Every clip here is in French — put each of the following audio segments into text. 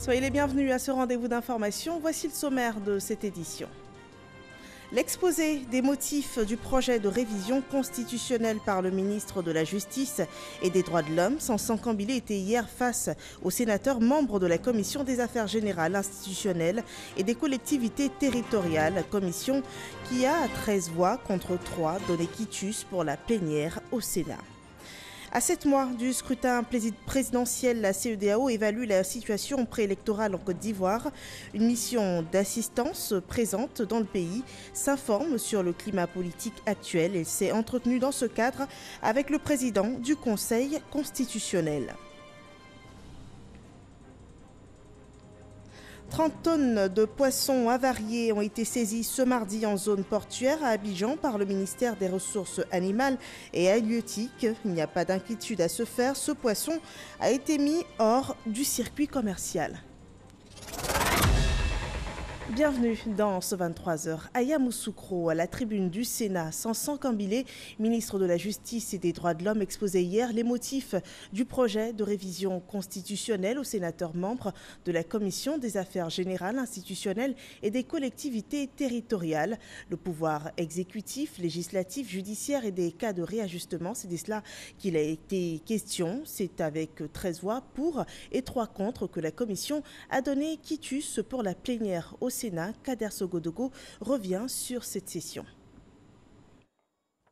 Soyez les bienvenus à ce rendez-vous d'information. Voici le sommaire de cette édition. L'exposé des motifs du projet de révision constitutionnelle par le ministre de la Justice et des Droits de l'Homme, Sansan Kambile, était hier face aux sénateurs membres de la Commission des Affaires Générales, Institutionnelles et des Collectivités Territoriales, commission qui a 13 voix contre 3 donné quitus pour la plénière au Sénat. À 7 mois du scrutin présidentiel, la CEDEAO évalue la situation préélectorale en Côte d'Ivoire. Une mission d'assistance présente dans le pays s'informe sur le climat politique actuel. Elle s'est entretenue dans ce cadre avec le président du Conseil constitutionnel. 30 tonnes de poissons avariés ont été saisies ce mardi en zone portuaire à Abidjan par le ministère des Ressources animales et halieutiques. Il n'y a pas d'inquiétude à se faire, ce poisson a été mis hors du circuit commercial. Bienvenue dans ce 23h. Aya Moussoukro, à la tribune du Sénat, Sansan Kambile, ministre de la Justice et des Droits de l'Homme, exposait hier les motifs du projet de révision constitutionnelle aux sénateurs membres de la Commission des Affaires Générales, Institutionnelles et des Collectivités Territoriales. Le pouvoir exécutif, législatif, judiciaire et des cas de réajustement, c'est de cela qu'il a été question. C'est avec 13 voix pour et 3 contre que la Commission a donné quitus pour la plénière au Sénat. Kader Sogodogo revient sur cette session.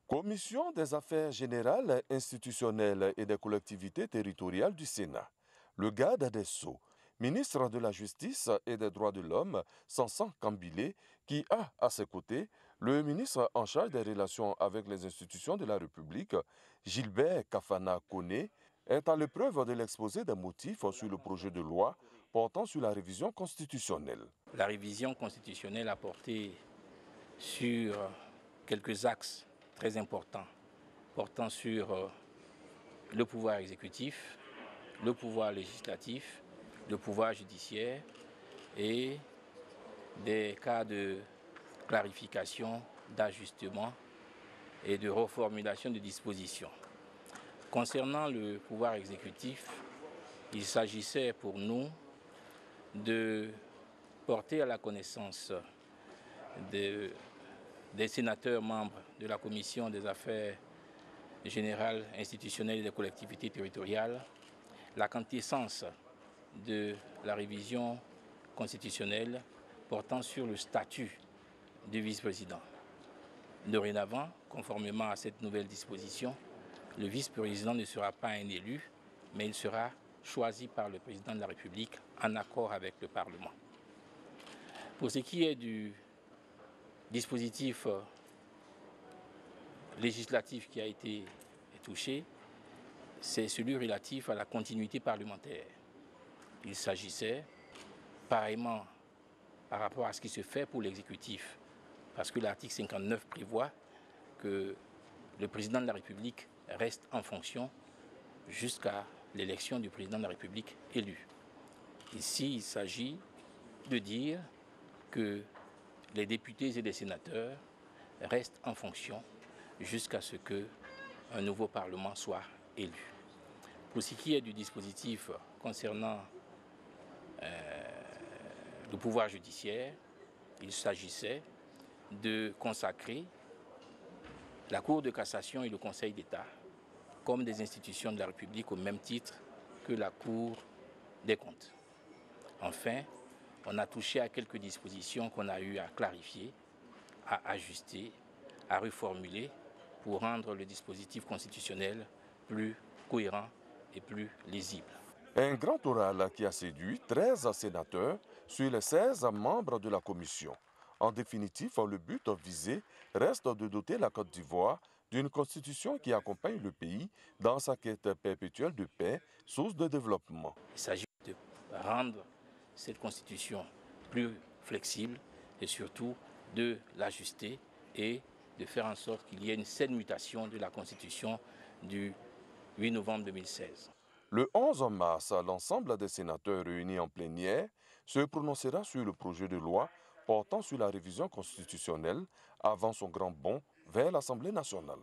Commission des affaires générales, institutionnelles et des collectivités territoriales du Sénat. Le garde des Sceaux, ministre de la Justice et des Droits de l'Homme, Sansan Kambile, qui a à ses côtés le ministre en charge des relations avec les institutions de la République, Gilbert Kafana Kone, est à l'épreuve de l'exposé des motifs sur le projet de loi portant sur la révision constitutionnelle. La révision constitutionnelle a porté sur quelques axes très importants, portant sur le pouvoir exécutif, le pouvoir législatif, le pouvoir judiciaire et des cas de clarification, d'ajustement et de reformulation de dispositions. Concernant le pouvoir exécutif, il s'agissait pour nous de porter à la connaissance des sénateurs membres de la Commission des Affaires Générales, Institutionnelles et des Collectivités Territoriales la quintessence de la révision constitutionnelle portant sur le statut du vice-président. Dorénavant, conformément à cette nouvelle disposition, le vice-président ne sera pas un élu, mais il sera choisi par le président de la République en accord avec le Parlement. Pour ce qui est du dispositif législatif qui a été touché, c'est celui relatif à la continuité parlementaire. Il s'agissait, pareillement par rapport à ce qui se fait pour l'exécutif, parce que l'article 59 prévoit que le président de la République reste en fonction jusqu'à l'élection du président de la République élu. Ici, il s'agit de dire que les députés et les sénateurs restent en fonction jusqu'à ce qu'un nouveau Parlement soit élu. Pour ce qui est du dispositif concernant le pouvoir judiciaire, il s'agissait de consacrer la Cour de cassation et le Conseil d'État comme des institutions de la République au même titre que la Cour des comptes. Enfin, on a touché à quelques dispositions qu'on a eu à clarifier, à ajuster, à reformuler pour rendre le dispositif constitutionnel plus cohérent et plus lisible. Un grand oral qui a séduit 13 sénateurs sur les 16 membres de la commission. En définitive, le but visé reste de doter la Côte d'Ivoire d'une constitution qui accompagne le pays dans sa quête perpétuelle de paix, source de développement. Il s'agit de rendre cette constitution plus flexible et surtout de l'ajuster et de faire en sorte qu'il y ait une saine mutation de la constitution du 8 novembre 2016. Le 11 mars, l'ensemble des sénateurs réunis en plénière se prononcera sur le projet de loi portant sur la révision constitutionnelle avant son grand bond vers l'Assemblée nationale.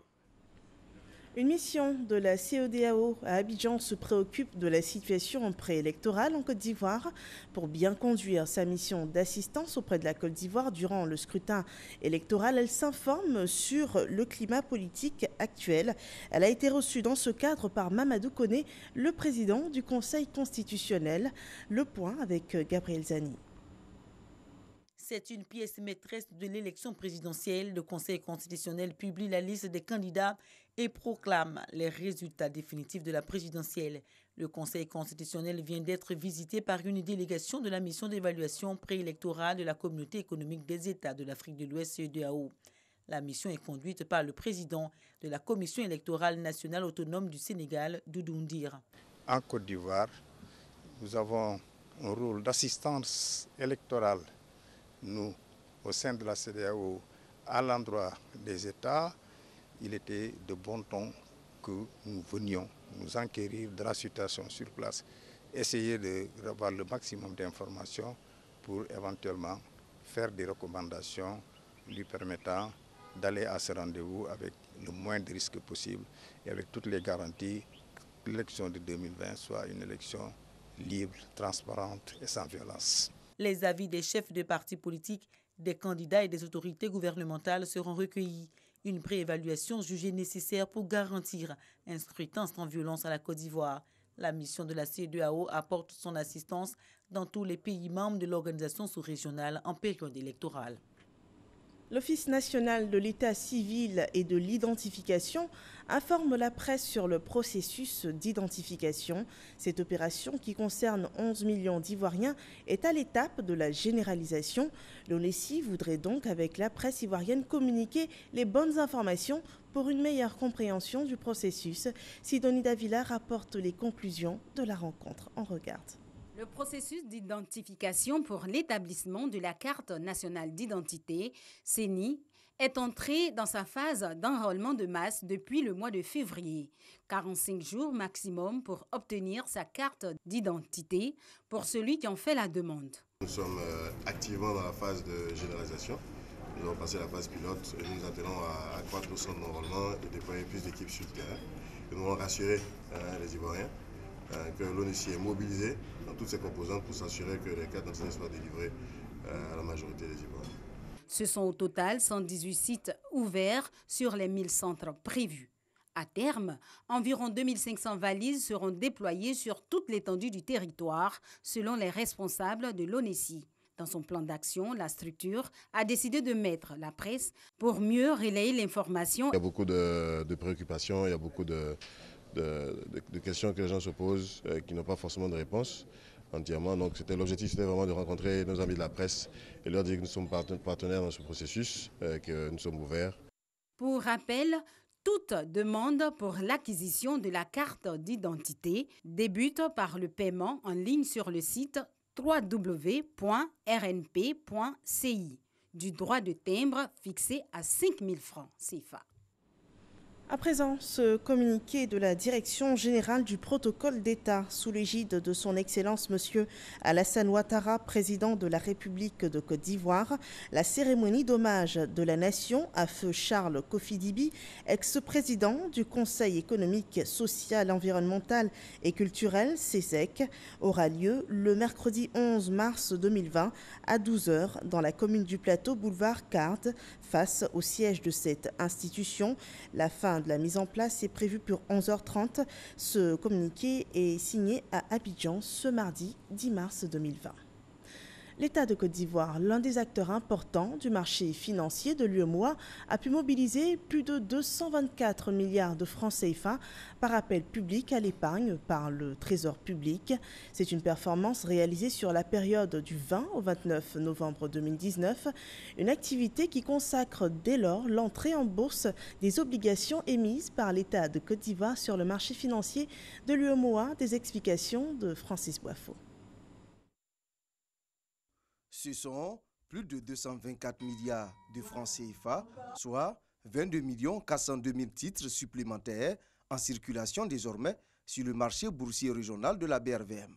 Une mission de la CEDEAO à Abidjan se préoccupe de la situation préélectorale en Côte d'Ivoire. Pour bien conduire sa mission d'assistance auprès de la Côte d'Ivoire durant le scrutin électoral, elle s'informe sur le climat politique actuel. Elle a été reçue dans ce cadre par Mamadou Koné, le président du Conseil constitutionnel. Le point avec Gabriel Zani. C'est une pièce maîtresse de l'élection présidentielle. Le Conseil constitutionnel publie la liste des candidats et proclame les résultats définitifs de la présidentielle. Le Conseil constitutionnel vient d'être visité par une délégation de la mission d'évaluation préélectorale de la Communauté économique des États de l'Afrique de l'Ouest, CEDEAO. La mission est conduite par le président de la Commission électorale nationale autonome du Sénégal, Doudou Ndir. En Côte d'Ivoire, nous avons un rôle d'assistance électorale. Nous, au sein de la CEDEAO, à l'endroit des États, il était de bon ton que nous venions nous enquérir de la situation sur place, essayer d'avoir le maximum d'informations pour éventuellement faire des recommandations lui permettant d'aller à ce rendez-vous avec le moins de risques possible et avec toutes les garanties que l'élection de 2020 soit une élection libre, transparente et sans violence. Les avis des chefs de partis politiques, des candidats et des autorités gouvernementales seront recueillis. Une préévaluation jugée nécessaire pour garantir un scrutin sans violence à la Côte d'Ivoire. La mission de la CEDEAO apporte son assistance dans tous les pays membres de l'organisation sous-régionale en période électorale. L'Office national de l'état civil et de l'identification informe la presse sur le processus d'identification. Cette opération, qui concerne 11 millions d'Ivoiriens, est à l'étape de la généralisation. L'ONESI voudrait donc, avec la presse ivoirienne, communiquer les bonnes informations pour une meilleure compréhension du processus. Sidonie Davila rapporte les conclusions de la rencontre. On regarde. Le processus d'identification pour l'établissement de la carte nationale d'identité, CENI, est entré dans sa phase d'enrôlement de masse depuis le mois de février. 45 jours maximum pour obtenir sa carte d'identité pour celui qui en fait la demande. Nous sommes activement dans la phase de généralisation. Nous avons passé la phase pilote et nous attendons à accroître le centre d'enrôlement et déployer plus d'équipes sur le terrain. Nous allons rassurer les Ivoiriens que l'ONESI est mobilisée dans toutes ses composantes pour s'assurer que les cartes d'identité soient délivrées à la majorité des Ivoiriens. Ce sont au total 118 sites ouverts sur les 1000 centres prévus. À terme, environ 2500 valises seront déployées sur toute l'étendue du territoire, selon les responsables de l'ONESI. Dans son plan d'action, la structure a décidé de mettre la presse pour mieux relayer l'information. Il y a beaucoup de préoccupations, il y a beaucoup de questions que les gens se posent qui n'ont pas forcément de réponse entièrement. Donc l'objectif c'était vraiment de rencontrer nos amis de la presse et leur dire que nous sommes partenaires dans ce processus, que nous sommes ouverts. Pour rappel, toute demande pour l'acquisition de la carte d'identité débute par le paiement en ligne sur le site www.rnp.ci du droit de timbre fixé à 5 000 francs CFA. À présent, ce communiqué de la Direction générale du protocole d'État sous l'égide de son Excellence M. Alassane Ouattara, président de la République de Côte d'Ivoire, la cérémonie d'hommage de la nation à feu Charles Kofi Dibi, ex-président du Conseil économique, social, environnemental et culturel, CESEC, aura lieu le mercredi 11 mars 2020 à 12h dans la commune du Plateau, boulevard Carte, face au siège de cette institution. La fin de la mise en place est prévue pour 11h30. Ce communiqué est signé à Abidjan ce mardi 10 mars 2020. L'État de Côte d'Ivoire, l'un des acteurs importants du marché financier de l'UEMOA, a pu mobiliser plus de 224 milliards de francs CFA par appel public à l'épargne par le Trésor public. C'est une performance réalisée sur la période du 20 au 29 novembre 2019, une activité qui consacre dès lors l'entrée en bourse des obligations émises par l'État de Côte d'Ivoire sur le marché financier de l'UEMOA. Des explications de Francis Boifo. Ce sont plus de 224 milliards de francs CFA, soit 22 402 000 titres supplémentaires en circulation désormais sur le marché boursier régional de la BRVM.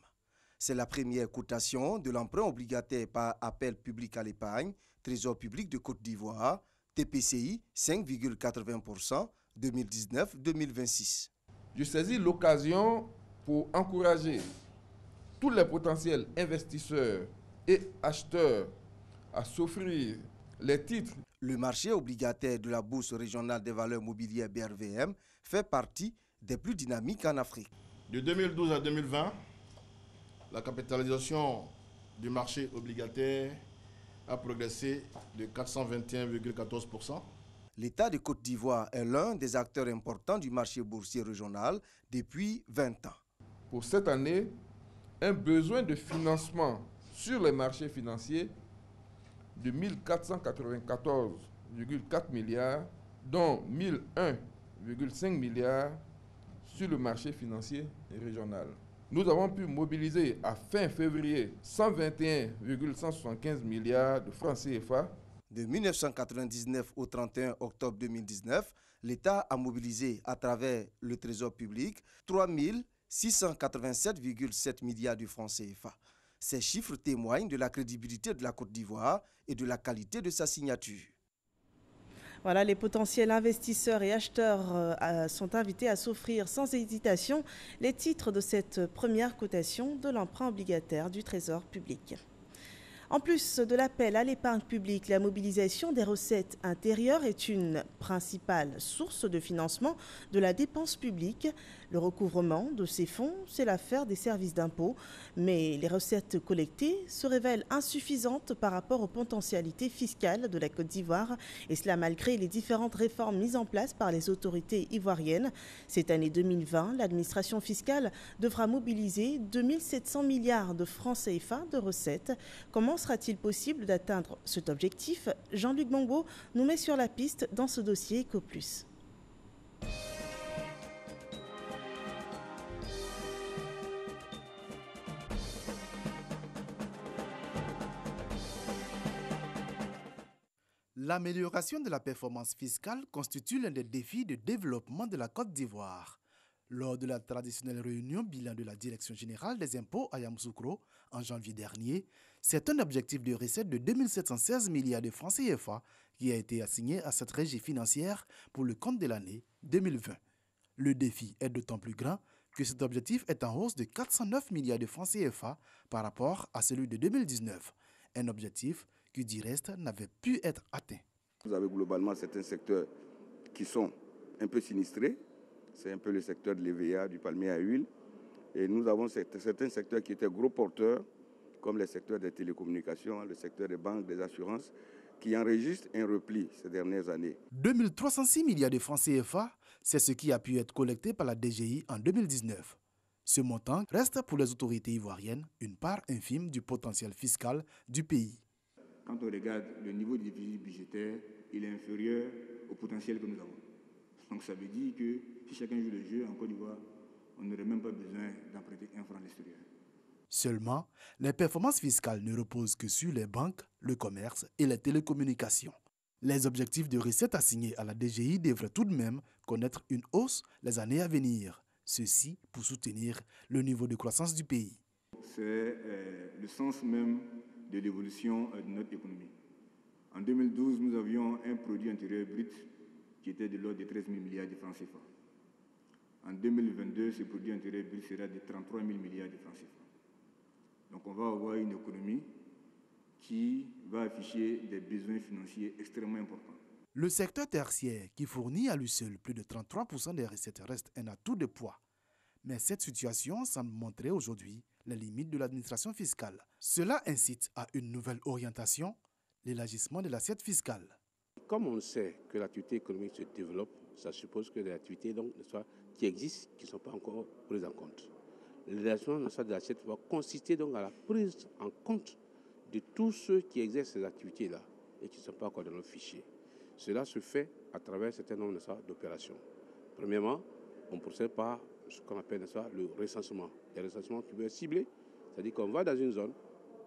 C'est la première cotation de l'emprunt obligataire par appel public à l'épargne, Trésor public de Côte d'Ivoire, TPCI 5,80%, 2019-2026. Je saisis l'occasion pour encourager tous les potentiels investisseurs et acheteurs à s'offrir les titres. Le marché obligataire de la Bourse régionale des valeurs mobilières BRVM fait partie des plus dynamiques en Afrique. De 2012 à 2020, la capitalisation du marché obligataire a progressé de 421,14%. L'État de Côte d'Ivoire est l'un des acteurs importants du marché boursier régional depuis 20 ans. Pour cette année, un besoin de financement sur les marchés financiers de 1494,4 milliards, dont 1001,5 milliards sur le marché financier régional. Nous avons pu mobiliser à fin février 121,175 milliards de francs CFA. De 1999 au 31 octobre 2019, l'État a mobilisé à travers le Trésor public 3 687,7 milliards de francs CFA. Ces chiffres témoignent de la crédibilité de la Côte d'Ivoire et de la qualité de sa signature. Voilà, les potentiels investisseurs et acheteurs sont invités à s'offrir sans hésitation les titres de cette première cotation de l'emprunt obligataire du Trésor public. En plus de l'appel à l'épargne publique, la mobilisation des recettes intérieures est une principale source de financement de la dépense publique. Le recouvrement de ces fonds, c'est l'affaire des services d'impôt, mais les recettes collectées se révèlent insuffisantes par rapport aux potentialités fiscales de la Côte d'Ivoire, et cela malgré les différentes réformes mises en place par les autorités ivoiriennes. Cette année 2020, l'administration fiscale devra mobiliser 2700 milliards de francs CFA de recettes. Comment sera-t-il possible d'atteindre cet objectif? Jean-Luc Bongo nous met sur la piste dans ce dossier EcoPlus. L'amélioration de la performance fiscale constitue l'un des défis de développement de la Côte d'Ivoire. Lors de la traditionnelle réunion bilan de la Direction générale des impôts à Yamoussoukro en janvier dernier, c'est un objectif de recette de 2716 milliards de francs CFA qui a été assigné à cette régie financière pour le compte de l'année 2020. Le défi est d'autant plus grand que cet objectif est en hausse de 409 milliards de francs CFA par rapport à celui de 2019, un objectif qui du reste n'avait pu être atteint. Vous avez globalement certains secteurs qui sont un peu sinistrés. C'est un peu le secteur de l'EVA, du palmier à huile. Et nous avons certains secteurs qui étaient gros porteurs, comme le secteur des télécommunications, le secteur des banques, des assurances, qui enregistrent un repli ces dernières années. 2306 milliards de francs CFA, c'est ce qui a pu être collecté par la DGI en 2019. Ce montant reste pour les autorités ivoiriennes une part infime du potentiel fiscal du pays. Quand on regarde le niveau de déficit budgétaire, il est inférieur au potentiel que nous avons. Donc ça veut dire que si chacun joue le jeu en Côte d'Ivoire, on n'aurait même pas besoin d'emprunter un franc à l'extérieur. Seulement, les performances fiscales ne reposent que sur les banques, le commerce et les télécommunications. Les objectifs de recettes assignés à la DGI devraient tout de même connaître une hausse les années à venir. Ceci pour soutenir le niveau de croissance du pays. C'est le sens même de l'évolution de notre économie. En 2012, nous avions un produit intérieur brut qui était de l'ordre de 13 000 milliards de francs CFA. En 2022, ce produit intérieur brut sera de 33 000 milliards de francs CFA. Donc on va avoir une économie qui va afficher des besoins financiers extrêmement importants. Le secteur tertiaire, qui fournit à lui seul plus de 33% des recettes, reste un atout de poids. Mais cette situation semble montrer aujourd'hui les limites de l'administration fiscale. Cela incite à une nouvelle orientation, l'élargissement de l'assiette fiscale. Comme on sait que l'activité économique se développe, ça suppose que les activités qui existent, qui ne sont pas encore prises en compte. L'élargissement de l'assiette va consister donc à la prise en compte de tous ceux qui exercent ces activités-là et qui ne sont pas encore dans nos fichiers. Cela se fait à travers un certain nombre d'opérations. Premièrement, on procède par ce qu'on appelle le recensement. Le recensement qui veut être ciblé, c'est-à-dire qu'on va dans une zone,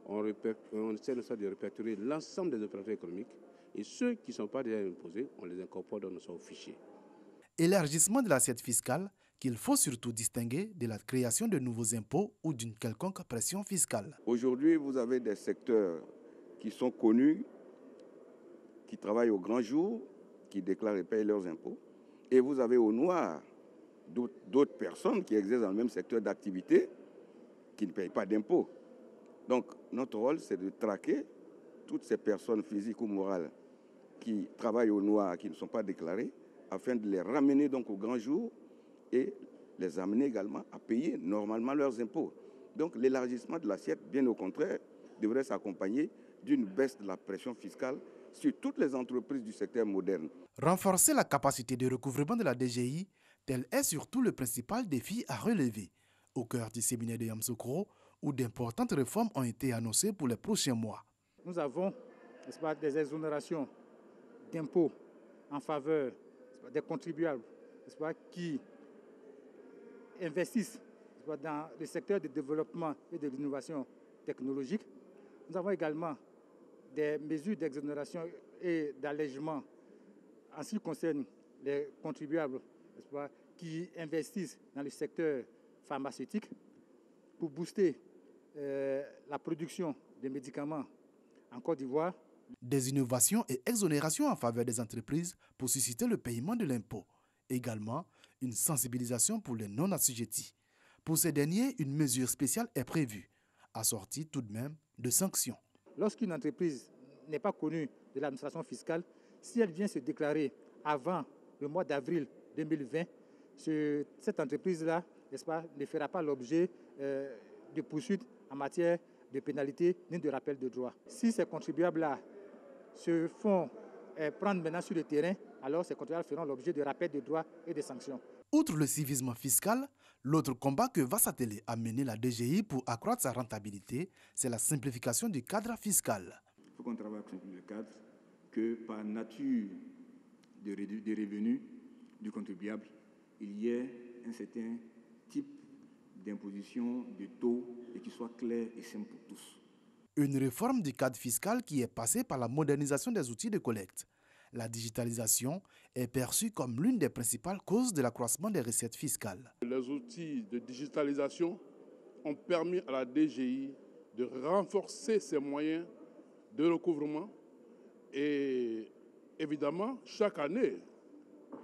on essaie de répertorier l'ensemble des opérateurs économiques et ceux qui ne sont pas déjà imposés, on les incorpore dans nos fichiers. Élargissement de l'assiette fiscale qu'il faut surtout distinguer de la création de nouveaux impôts ou d'une quelconque pression fiscale. Aujourd'hui, vous avez des secteurs qui sont connus, qui travaillent au grand jour, qui déclarent et payent leurs impôts. Et vous avez au noir d'autres personnes qui exercent dans le même secteur d'activité qui ne payent pas d'impôts. Donc notre rôle, c'est de traquer toutes ces personnes physiques ou morales qui travaillent au noir, qui ne sont pas déclarées, afin de les ramener donc au grand jour et les amener également à payer normalement leurs impôts. Donc l'élargissement de l'assiette, bien au contraire, devrait s'accompagner d'une baisse de la pression fiscale sur toutes les entreprises du secteur moderne. Renforcer la capacité de recouvrement de la DGI, tel est surtout le principal défi à relever. Au cœur du séminaire de Yamoussoukro, où d'importantes réformes ont été annoncées pour les prochains mois. Nous avons des exonérations d'impôts en faveur des contribuables qui investissent dans le secteur du développement et de l'innovation technologique. Nous avons également des mesures d'exonération et d'allègement en ce qui concerne les contribuables qui investissent dans le secteur pharmaceutique pour booster la production de médicaments en Côte d'Ivoire. Des innovations et exonérations en faveur des entreprises pour susciter le paiement de l'impôt. Également, une sensibilisation pour les non-assujettis. Pour ces derniers, une mesure spéciale est prévue, assortie tout de même de sanctions. Lorsqu'une entreprise n'est pas connue de l'administration fiscale, si elle vient se déclarer avant le mois d'avril 2020, cette entreprise-là, ne fera pas l'objet de poursuites en matière de pénalités ni de rappel de droits. Si ces contribuables-là se font prendre maintenant sur le terrain, alors ces contribuables feront l'objet de rappels de droits et de sanctions. Outre le civisme fiscal, l'autre combat que va s'atteler à mener la DGI pour accroître sa rentabilité, c'est la simplification du cadre fiscal. Il faut qu'on travaille sur le cadre, que par nature des revenus du contribuable, il y ait un certain type d'imposition, de taux, et qui soit clair et simple pour tous. Une réforme du cadre fiscal qui est passée par la modernisation des outils de collecte. La digitalisation est perçue comme l'une des principales causes de l'accroissement des recettes fiscales. Les outils de digitalisation ont permis à la DGI de renforcer ses moyens de recouvrement et évidemment, chaque année,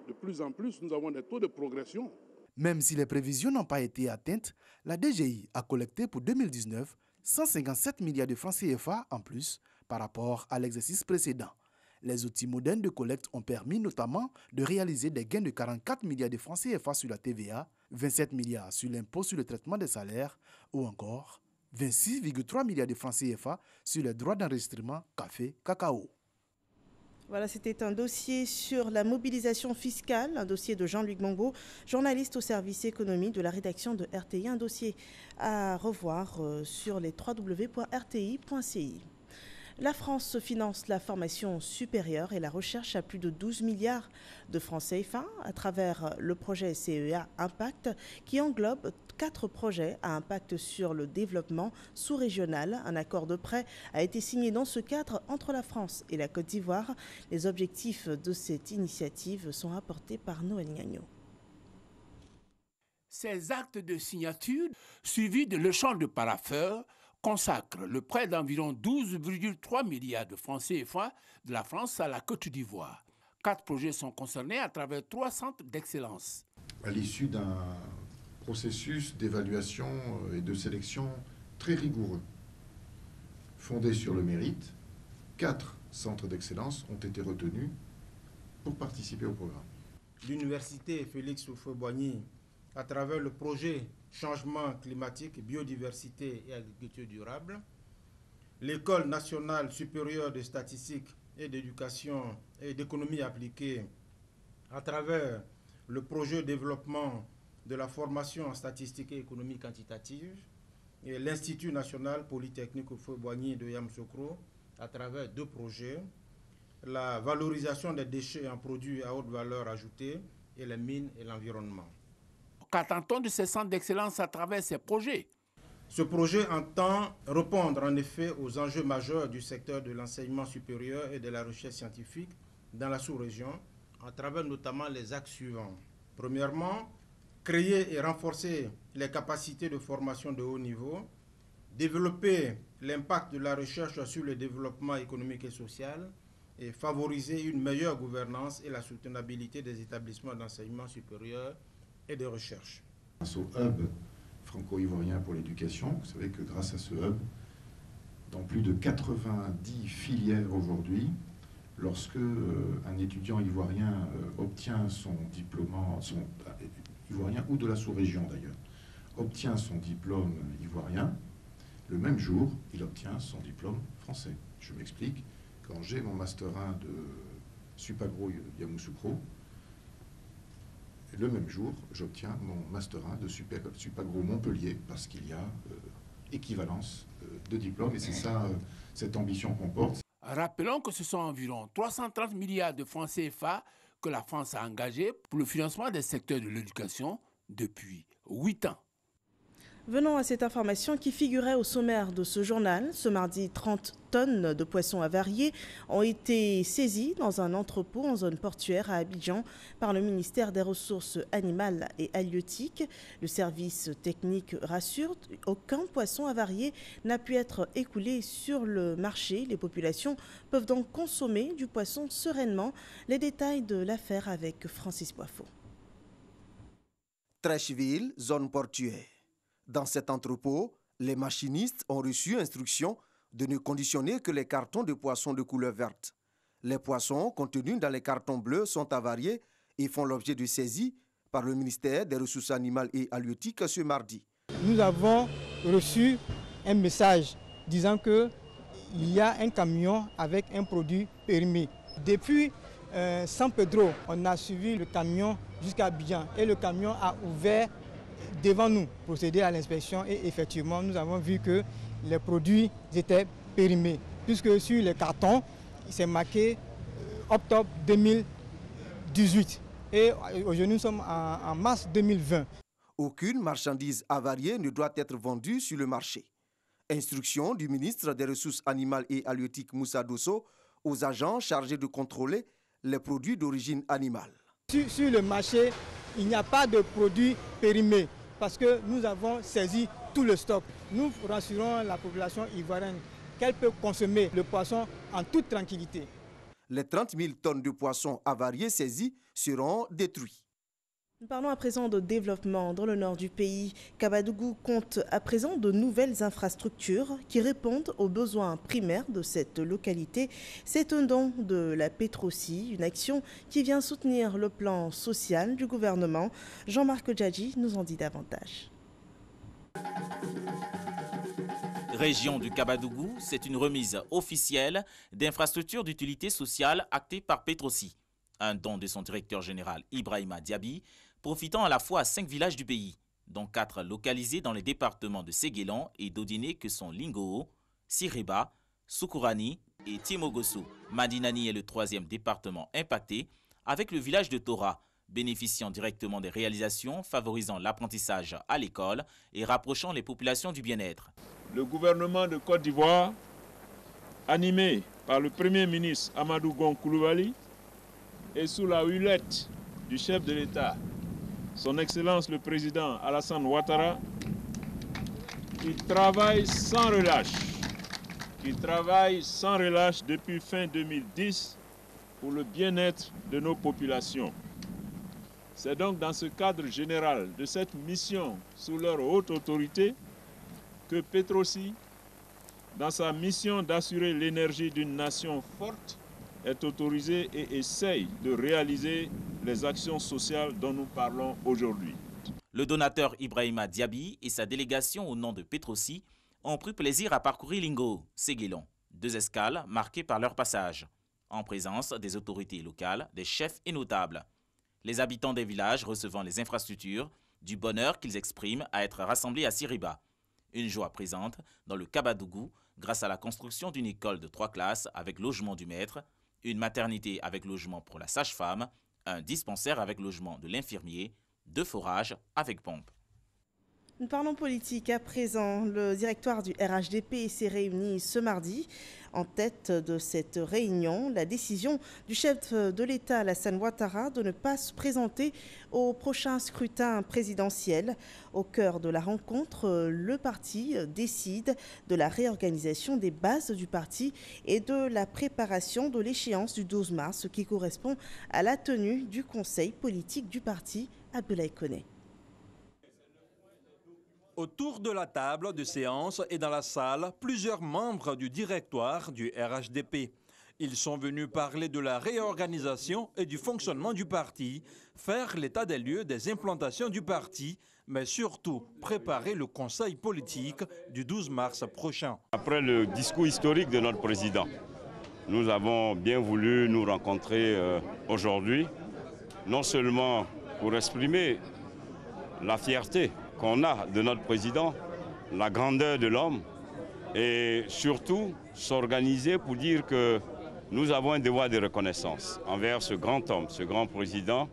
de plus en plus, nous avons des taux de progression. Même si les prévisions n'ont pas été atteintes, la DGI a collecté pour 2019 157 milliards de francs CFA en plus par rapport à l'exercice précédent. Les outils modernes de collecte ont permis notamment de réaliser des gains de 44 milliards de francs CFA sur la TVA, 27 milliards sur l'impôt sur le traitement des salaires ou encore 26,3 milliards de francs CFA sur les droits d'enregistrement café-cacao. Voilà, c'était un dossier sur la mobilisation fiscale, un dossier de Jean-Luc Gbongbo, journaliste au service économie de la rédaction de RTI, un dossier à revoir sur les www.rti.ci. La France finance la formation supérieure et la recherche à plus de 12 milliards de francs CFA à travers le projet CEA Impact qui englobe 4 projets à impact sur le développement sous-régional. Un accord de prêt a été signé dans ce cadre entre la France et la Côte d'Ivoire. Les objectifs de cette initiative sont rapportés par Noël Gagnon. Ces actes de signature, suivis de l'échange de parapheurs, consacrent le prêt d'environ 12,3 milliards de francs CFA de la France à la Côte d'Ivoire. 4 projets sont concernés à travers 3 centres d'excellence. À l'issue d'un processus d'évaluation et de sélection très rigoureux, fondé sur le mérite, 4 centres d'excellence ont été retenus pour participer au programme. L'université Félix Houphouët-Boigny, à travers le projet Changement climatique, biodiversité et agriculture durable, l'École nationale supérieure de statistique et d'éducation et d'économie appliquée, à travers le projet développement de la formation en statistique et économie quantitative, et l'Institut national polytechnique Houphouët-Boigny de Yamoussoukro, à travers 2 projets, la valorisation des déchets en produits à haute valeur ajoutée et les mines et l'environnement. Qu'attend-on de ces centres d'excellence à travers ces projets? Ce projet entend répondre en effet aux enjeux majeurs du secteur de l'enseignement supérieur et de la recherche scientifique dans la sous-région, à travers notamment les axes suivants. Premièrement, créer et renforcer les capacités de formation de haut niveau, développer l'impact de la recherche sur le développement économique et social, et favoriser une meilleure gouvernance et la soutenabilité des établissements d'enseignement supérieur et de recherche. Grâce au hub franco-ivoirien pour l'éducation, vous savez que grâce à ce hub, dans plus de 90 filières aujourd'hui, lorsque un étudiant ivoirien obtient son diplôme, ivoirien ou de la sous-région d'ailleurs, obtient son diplôme ivoirien, le même jour, il obtient son diplôme français. Je m'explique. Quand j'ai mon Master 1 de Supagro Yamoussoukro, le même jour, j'obtiens mon Master 1 de Supagro Montpellier, parce qu'il y a équivalence de diplômes, et c'est ça, cette ambition qu'on porte. Rappelons que ce sont environ 330 milliards de francs CFA que la France a engagés pour le financement des secteurs de l'éducation depuis 8 ans. Venons à cette information qui figurait au sommaire de ce journal. Ce mardi, 30 tonnes de poissons avariés ont été saisies dans un entrepôt en zone portuaire à Abidjan par le ministère des Ressources animales et halieutiques. Le service technique rassure, aucun poisson avarié n'a pu être écoulé sur le marché. Les populations peuvent donc consommer du poisson sereinement. Les détails de l'affaire avec Francis Boifo. Trècheville, zone portuaire. Dans cet entrepôt, les machinistes ont reçu instruction de ne conditionner que les cartons de poissons de couleur verte. Les poissons contenus dans les cartons bleus sont avariés et font l'objet de saisie par le ministère des Ressources animales et halieutiques ce mardi. Nous avons reçu un message disant qu'il y a un camion avec un produit périmé. Depuis San Pedro, on a suivi le camion jusqu'à Abidjan et le camion a ouvert devant nous, procéder à l'inspection et effectivement nous avons vu que les produits étaient périmés puisque sur les cartons c'est marqué octobre 2018 et aujourd'hui nous sommes en mars 2020. Aucune marchandise avariée ne doit être vendue sur le marché. Instruction du ministre des Ressources animales et halieutiques Moussa Dosso aux agents chargés de contrôler les produits d'origine animale. Sur le marché, il n'y a pas de produits périmés parce que nous avons saisi tout le stock. Nous rassurons la population ivoirienne qu'elle peut consommer le poisson en toute tranquillité. Les 30 000 tonnes de poissons avariés saisis seront détruits. Nous parlons à présent de développement dans le nord du pays. Kabadougou compte à présent de nouvelles infrastructures qui répondent aux besoins primaires de cette localité. C'est un don de la Petrosi, une action qui vient soutenir le plan social du gouvernement. Jean-Marc Djadji nous en dit davantage. Région du Kabadougou, c'est une remise officielle d'infrastructures d'utilité sociale actée par Petrosi. Un don de son directeur général Ibrahima Diaby, profitant à la fois à 5 villages du pays, dont 4 localisés dans les départements de Séguélan et d'Odiné que sont Lingoo, Sireba, Soukourani et Timogosso. Madinani est le 3e département impacté, avec le village de Tora, bénéficiant directement des réalisations, favorisant l'apprentissage à l'école et rapprochant les populations du bien-être. Le gouvernement de Côte d'Ivoire, animé par le Premier ministre Amadou Gon Coulibaly, et sous la hullette du chef de l'État, son Excellence le Président Alassane Ouattara, qui travaille sans relâche depuis fin 2010 pour le bien-être de nos populations. C'est donc dans ce cadre général de cette mission sous leur haute autorité que Petrosi, dans sa mission d'assurer l'énergie d'une nation forte, est autorisé et essaye de réaliser les actions sociales dont nous parlons aujourd'hui. Le donateur Ibrahima Diaby et sa délégation au nom de Petrosi ont pris plaisir à parcourir Lingoo, Séguélan, 2 escales marquées par leur passage, en présence des autorités locales, des chefs et notables. Les habitants des villages recevant les infrastructures, du bonheur qu'ils expriment à être rassemblés à Siriba. Une joie présente dans le Kabadougou grâce à la construction d'une école de 3 classes avec logement du maître, une maternité avec logement pour la sage-femme, un dispensaire avec logement de l'infirmier, 2 forages avec pompe. Nous parlons politique à présent. Le directoire du RHDP s'est réuni ce mardi. En tête de cette réunion, la décision du chef de l'État, Alassane Ouattara, de ne pas se présenter au prochain scrutin présidentiel. Au cœur de la rencontre, le parti décide de la réorganisation des bases du parti et de la préparation de l'échéance du 12 mars, ce qui correspond à la tenue du conseil politique du parti. Abdoulaye Koné. Autour de la table de séance et dans la salle, plusieurs membres du directoire du RHDP. Ils sont venus parler de la réorganisation et du fonctionnement du parti, faire l'état des lieux des implantations du parti, mais surtout préparer le conseil politique du 12 mars prochain. Après le discours historique de notre président, nous avons bien voulu nous rencontrer aujourd'hui, non seulement pour exprimer la fierté qu'on a de notre président, la grandeur de l'homme, et surtout s'organiser pour dire que nous avons un devoir de reconnaissance envers ce grand homme, ce grand président,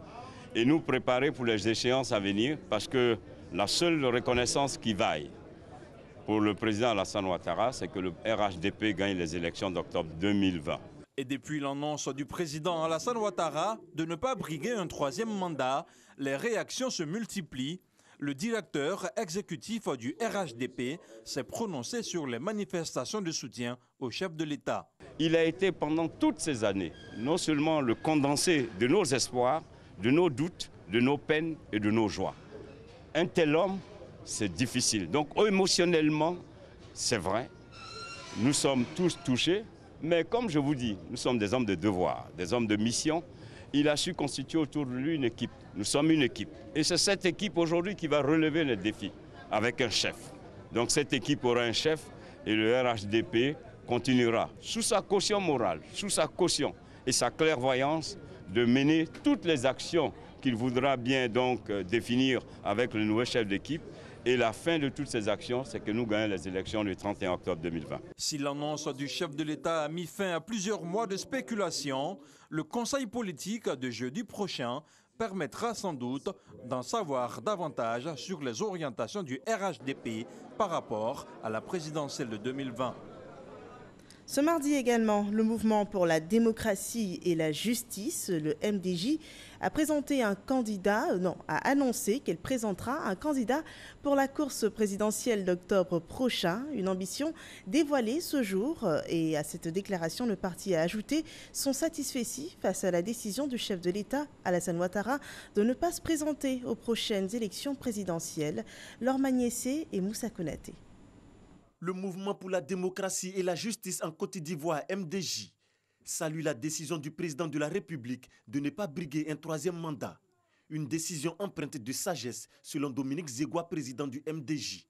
et nous préparer pour les échéances à venir, parce que la seule reconnaissance qui vaille pour le président Alassane Ouattara, c'est que le RHDP gagne les élections d'octobre 2020. Et depuis l'annonce du président Alassane Ouattara de ne pas briguer un troisième mandat, les réactions se multiplient. Le directeur exécutif du RHDP s'est prononcé sur les manifestations de soutien au chef de l'État. Il a été pendant toutes ces années non seulement le condensé de nos espoirs, de nos doutes, de nos peines et de nos joies. Un tel homme, c'est difficile. Donc émotionnellement, c'est vrai, nous sommes tous touchés, mais comme je vous dis, nous sommes des hommes de devoir, des hommes de mission. Il a su constituer autour de lui une équipe. Nous sommes une équipe. Et c'est cette équipe aujourd'hui qui va relever les défis avec un chef. Donc cette équipe aura un chef et le RHDP continuera sous sa caution morale, sous sa caution et sa clairvoyance de mener toutes les actions qu'il voudra bien donc définir avec le nouveau chef d'équipe. Et la fin de toutes ces actions, c'est que nous gagnons les élections le 31 octobre 2020. Si l'annonce du chef de l'État a mis fin à plusieurs mois de spéculation, le conseil politique de jeudi prochain permettra sans doute d'en savoir davantage sur les orientations du RHDP par rapport à la présidentielle de 2020. Ce mardi également, le Mouvement pour la démocratie et la justice, le MDJ, a annoncé qu'elle présentera un candidat pour la course présidentielle d'octobre prochain, une ambition dévoilée ce jour. Et à cette déclaration, le parti a ajouté son satisfecit face à la décision du chef de l'État, Alassane Ouattara, de ne pas se présenter aux prochaines élections présidentielles. Laure Magnessé et Moussa Konaté. Le Mouvement pour la démocratie et la justice en Côte d'Ivoire, MDJ, salue la décision du président de la République de ne pas briguer un troisième mandat. Une décision empreinte de sagesse, selon Dominique Zegua, président du MDJ.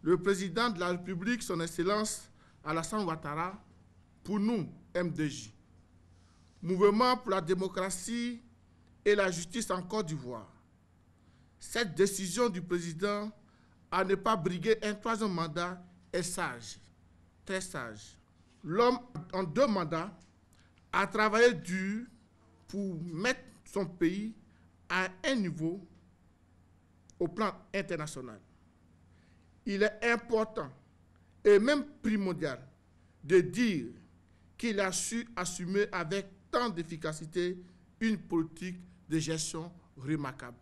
Le président de la République, son Excellence Alassane Ouattara, pour nous, MDJ, Mouvement pour la démocratie et la justice en Côte d'Ivoire, cette décision du président à ne pas briguer un troisième mandat est sage, très sage. L'homme, en 2 mandats, a travaillé dur pour mettre son pays à un niveau au plan international. Il est important et même primordial de dire qu'il a su assumer avec tant d'efficacité une politique de gestion remarquable.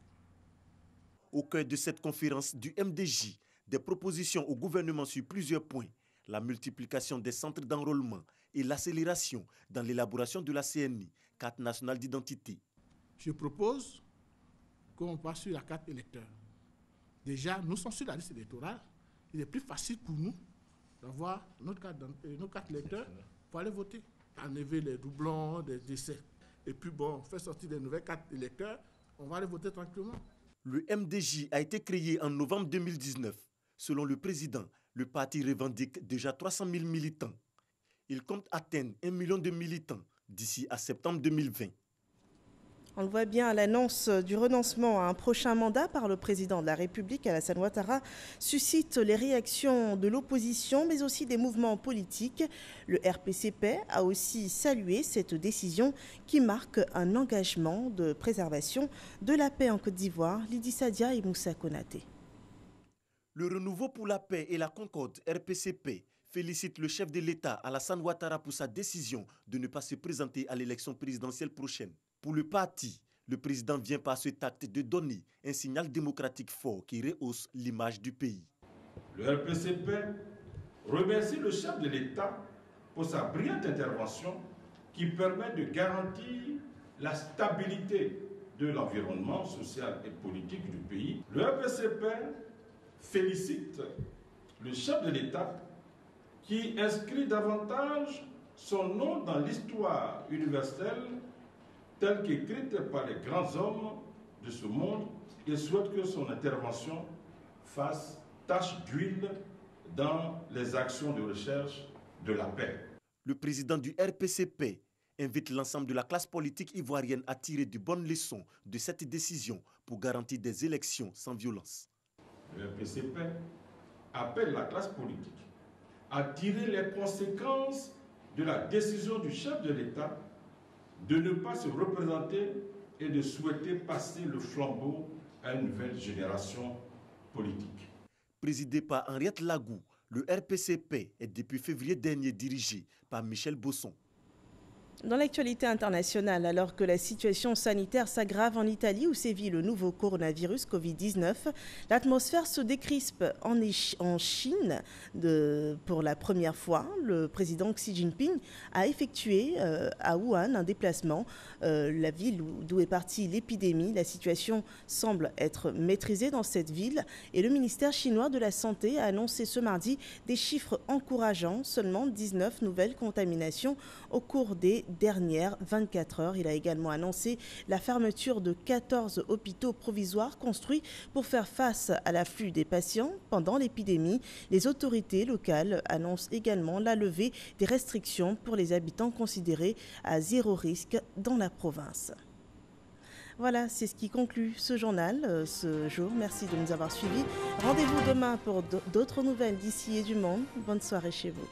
Au cœur de cette conférence du MDJ, des propositions au gouvernement sur plusieurs points, la multiplication des centres d'enrôlement et l'accélération dans l'élaboration de la CNI, carte nationale d'identité. Je propose qu'on passe sur la carte électeur. Déjà, nous sommes sur la liste électorale. Il est plus facile pour nous d'avoir notre carte électeur pour aller voter. Enlever les doublons, des décès. Et puis bon, faire sortir des nouvelles cartes électeurs, on va aller voter tranquillement. Le MDJ a été créé en novembre 2019. Selon le président, le parti revendique déjà 300 000 militants. Il compte atteindre 1 million de militants d'ici à septembre 2020. On le voit bien, l'annonce du renoncement à un prochain mandat par le président de la République, Alassane Ouattara, suscite les réactions de l'opposition, mais aussi des mouvements politiques. Le RPCP a aussi salué cette décision qui marque un engagement de préservation de la paix en Côte d'Ivoire. Lydie Sadia et Moussa Konaté. Le Renouveau pour la paix et la concorde, RPCP, félicite le chef de l'État, Alassane Ouattara, pour sa décision de ne pas se présenter à l'élection présidentielle prochaine. Pour le parti, le président vient par cet acte de donner un signal démocratique fort qui rehausse l'image du pays. Le RPCP remercie le chef de l'État pour sa brillante intervention qui permet de garantir la stabilité de l'environnement social et politique du pays. Le RPCP félicite le chef de l'État qui inscrit davantage son nom dans l'histoire universelle telle qu'écrite par les grands hommes de ce monde et souhaite que son intervention fasse tache d'huile dans les actions de recherche de la paix. Le président du RPCP invite l'ensemble de la classe politique ivoirienne à tirer de bonnes leçons de cette décision pour garantir des élections sans violence. Le RPCP appelle la classe politique à tirer les conséquences de la décision du chef de l'État de ne pas se représenter et de souhaiter passer le flambeau à une nouvelle génération politique. Présidé par Henriette Lagou, le RPCP est depuis février dernier dirigé par Michel Bosson. Dans l'actualité internationale, alors que la situation sanitaire s'aggrave en Italie où sévit le nouveau coronavirus Covid-19, l'atmosphère se décrispe en Chine. Pour la première fois, le président Xi Jinping a effectué à Wuhan un déplacement, la ville d'où est partie l'épidémie. La situation semble être maîtrisée dans cette ville et le ministère chinois de la Santé a annoncé ce mardi des chiffres encourageants, seulement 19 nouvelles contaminations au cours des dernières 24 heures. Il a également annoncé la fermeture de 14 hôpitaux provisoires construits pour faire face à l'afflux des patients pendant l'épidémie. Les autorités locales annoncent également la levée des restrictions pour les habitants considérés à zéro risque dans la province. Voilà, c'est ce qui conclut ce journal ce jour. Merci de nous avoir suivis. Rendez-vous demain pour d'autres nouvelles d'ici et du monde. Bonne soirée chez vous.